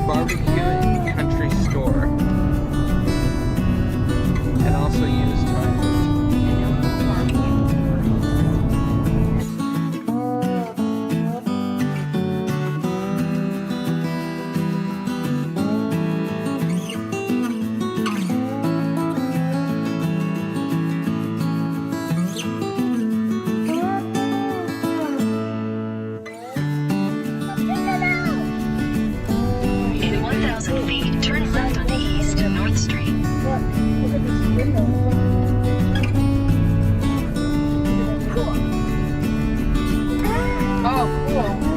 barbecue and country store. You can also use tires. In 1,000 feet, turn left onto East North Street. Look at this window. Cool. Oh, cool.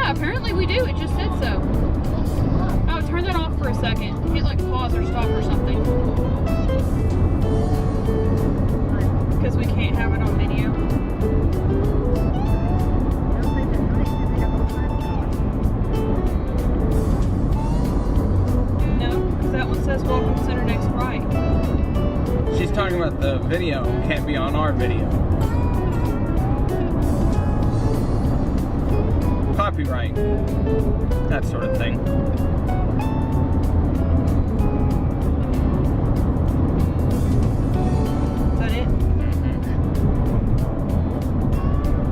Apparently we do. It just said so. Oh, turn that off for a second. Hit like pause or stop or something. Because we can't have it on video. No, because that one says Welcome Center next right. She's talking about the video. Can't be on our video. Copyright, that sort of thing. Is that it?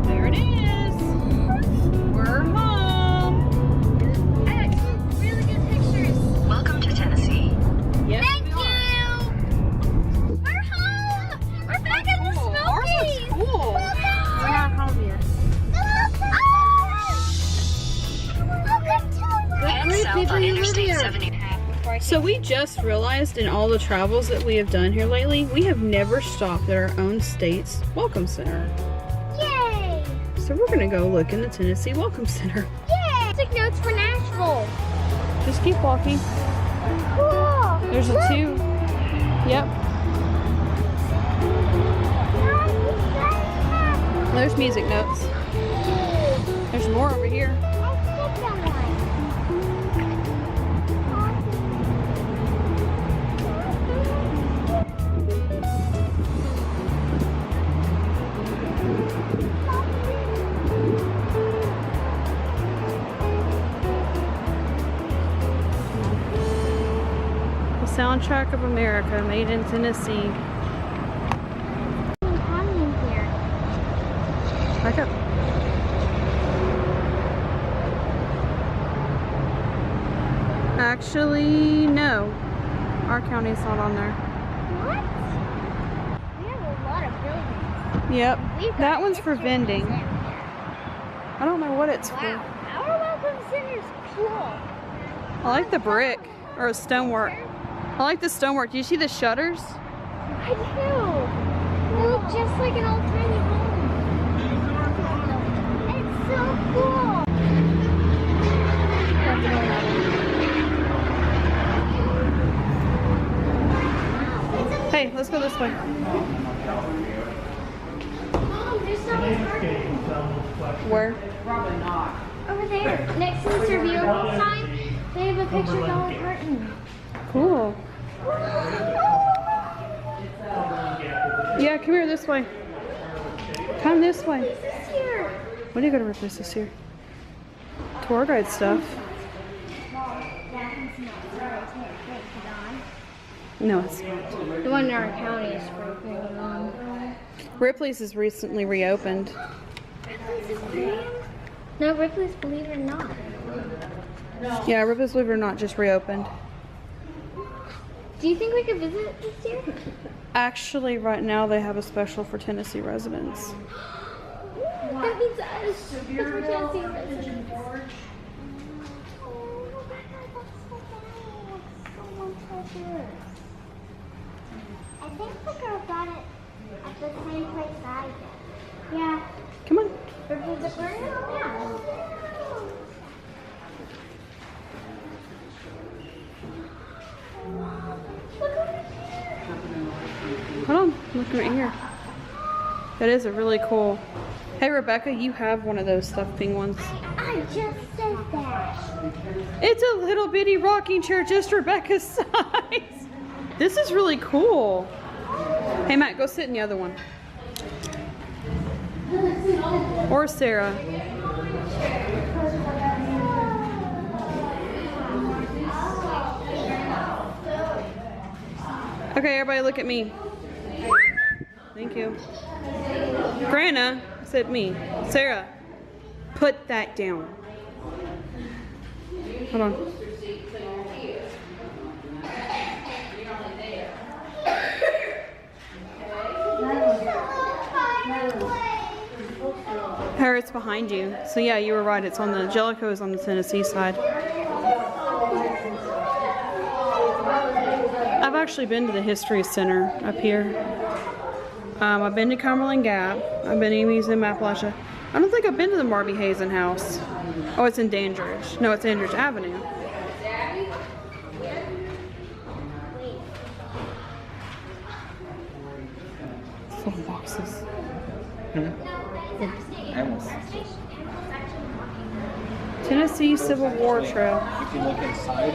There it is. We're home. I got some really good pictures. Welcome to Tennessee. Yes, Thank we you. are. We're home. We're back in the Cool. Ours Smokies. looks cool. We're not home yet. Head south on Interstate 70. So we just realized in all the travels that we have done here lately, we have never stopped at our own state's Welcome Center. Yay! So we're gonna go look in the Tennessee Welcome Center. Yay! Take notes for Nashville. Just keep walking. Cool. There's a 2. Yep. There's music notes. There's more over here. The soundtrack of America, made in Tennessee. Back up. Actually, no. Our county's not on there. What? We have a lot of buildings. Yep. We've got That one's for history vending. museum. I don't know what it's Wow, for. our welcome center is cool. I like the brick or stonework. I like the stonework. Do you see the shutters? I do. They look just like an old tiny home. go this way. Mom, there's someone's garden. Where? Over there, next to the surveyable sign, they have a picture of Dolly Parton. Cool. Yeah, come here this way. Come this way. This is here. What are you gonna replace this here? Tour guide stuff. No, it's not. The one in our county is broken on. Ripley's is recently reopened. Ripley's is grand? No, Ripley's, believe it or not. Yeah, Ripley's, believe it or not, just reopened. Do you think we could visit this year? Actually, right now they have a special for Tennessee residents. That means us. Because we're Tennessee residents. I think the girl got it at the same place I did. Yeah. Come on. Ripley's the girl? Yeah. Look over here. Hold on. Look right here. That is a really cool. Hey, Rebecca, you have one of those stuffed penguins. I just said that. It's a little bitty rocking chair, just Rebecca's size. This is really cool. Hey, Matt, go sit in the other one. Or Sarah. Okay, everybody look at me. Thank you. Grana said me. Sarah, put that down. Hold on. Her, it's behind you. So yeah, you were right. It's on the Jellicoe is on the Tennessee side. I've actually been to the History Center up here. I've been to Cumberland Gap. I've been to Museum Appalachia. I don't think I've been to the Marby Hazen house. Oh, it's in Dandridge. No, it's Dandridge Avenue. Full of boxes. Tennessee Civil War Trail. If you look inside.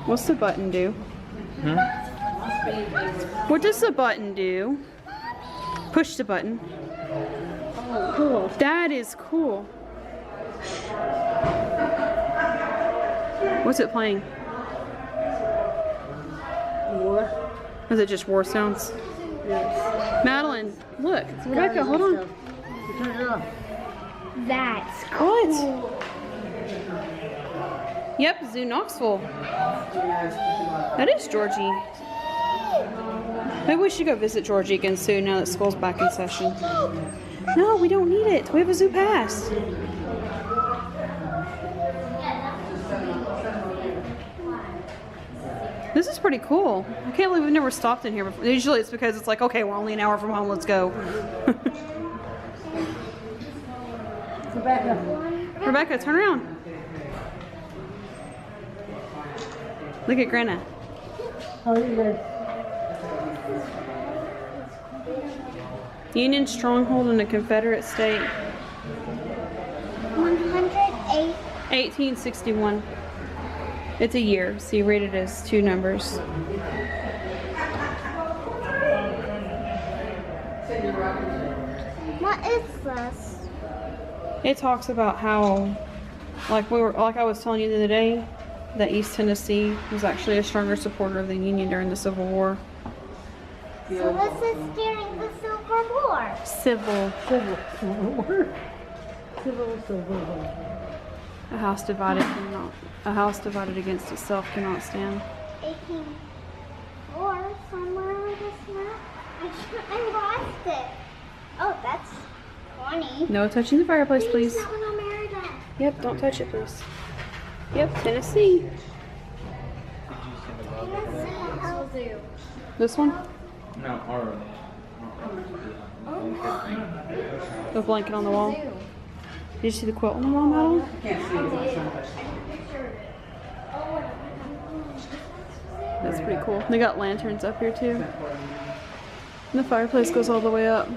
What's the button do? What does the button do? Push the button. Oh, cool. That is cool. What's it playing? War. Is it just war sounds? Yes. Madeline, look. Rebecca, hold on. Turn it on. That's cool. What? Yep, Zoo Knoxville. That is Georgie. Maybe we should go visit Georgie again soon now that school's back in session. No, we don't need it. We have a zoo pass. This is pretty cool. I can't believe we've never stopped in here before. Usually it's because it's like, okay, we're only an hour from home, let's go. Rebecca. Rebecca, turn around. Look at Grana. How are you guys? Union stronghold in a Confederate state. 108. 1861. It's a year, so you read it as two numbers. What is this? It talks about how, like I was telling you the other day, that East Tennessee was actually a stronger supporter of the Union during the Civil War. So this is during the Civil War. Civil. Civil War. Civil War. A house divided against itself cannot stand. 1804, somewhere on this map. I lost it. Oh, that's 20. No touching the fireplace, please. That one on Merida. Yep, don't touch it, please. Yep, Tennessee. Zoo. This one? No, or The blanket on the wall. Did you see the quilt on the wall, Madeline? That's pretty cool. They got lanterns up here too. And the fireplace goes all the way up.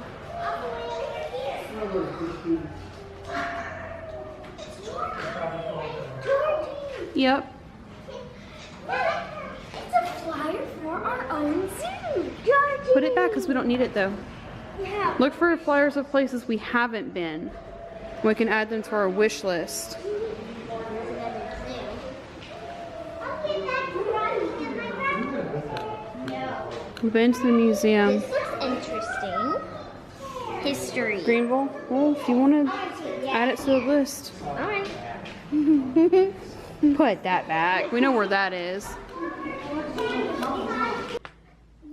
Yep. It's a flyer for our own zoo. Put it back because we don't need it though. Yeah. Look for flyers of places we haven't been. We can add them to our wish list. We've been to the museum. This looks interesting. History. Greenville? Well, if you want to add it to the list. Alright. Put that back. We know where that is.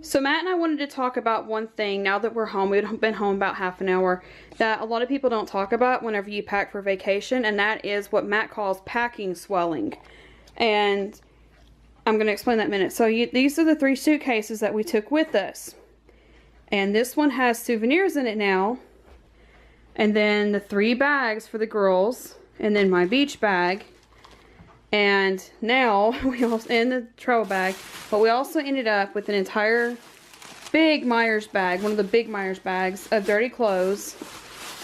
So Matt and I wanted to talk about one thing now that we're home. We've been home about half an hour that a lot of people don't talk about whenever you pack for vacation, and that is what Matt calls packing swelling. And I'm going to explain that in a minute. So these are the 3 suitcases that we took with us. And this one has souvenirs in it now. And then the 3 bags for the girls. And then my beach bag. And now we also in the travel bag, but we also ended up with an entire big Myers bag, one of the big Myers bags of dirty clothes,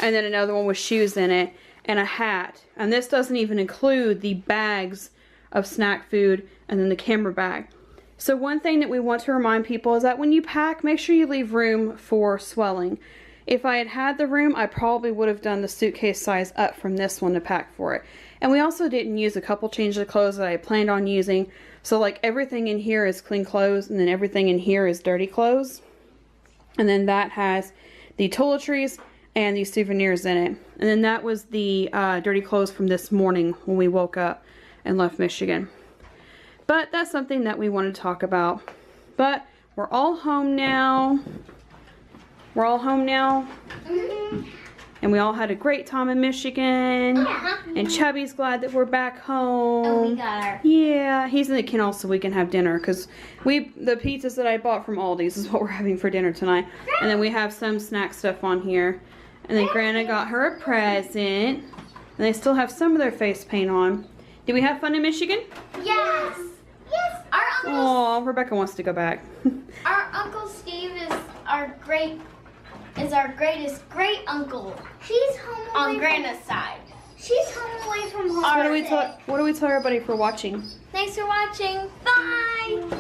and then another one with shoes in it and a hat. And this doesn't even include the bags of snack food and then the camera bag. So one thing that we want to remind people is that when you pack, make sure you leave room for swelling. If I had had the room, I probably would have done the suitcase size up from this one to pack for it. And we also didn't use a couple changes of clothes that I planned on using. So like everything in here is clean clothes, and then everything in here is dirty clothes. And then that has the toiletries and these souvenirs in it. And then that was the dirty clothes from this morning when we woke up and left Michigan. But that's something that we want to talk about. But we're all home now. We're all home now. And we all had a great time in Michigan. Yeah. And Chubby's glad that we're back home. Oh, we got our... Yeah, he's in the kennel so we can have dinner. Because the pizzas that I bought from Aldi's is what we're having for dinner tonight. And then we have some snack stuff on here. And then Grandma got her a present. And they still have some of their face paint on. Did we have fun in Michigan? Yes. Yes. Our uncle. Oh, Rebecca wants to go back. Our Uncle Steve is our greatest great uncle. She's home on Grandma's side. She's home away from home. What do we tell everybody for watching? Thanks for watching. Bye.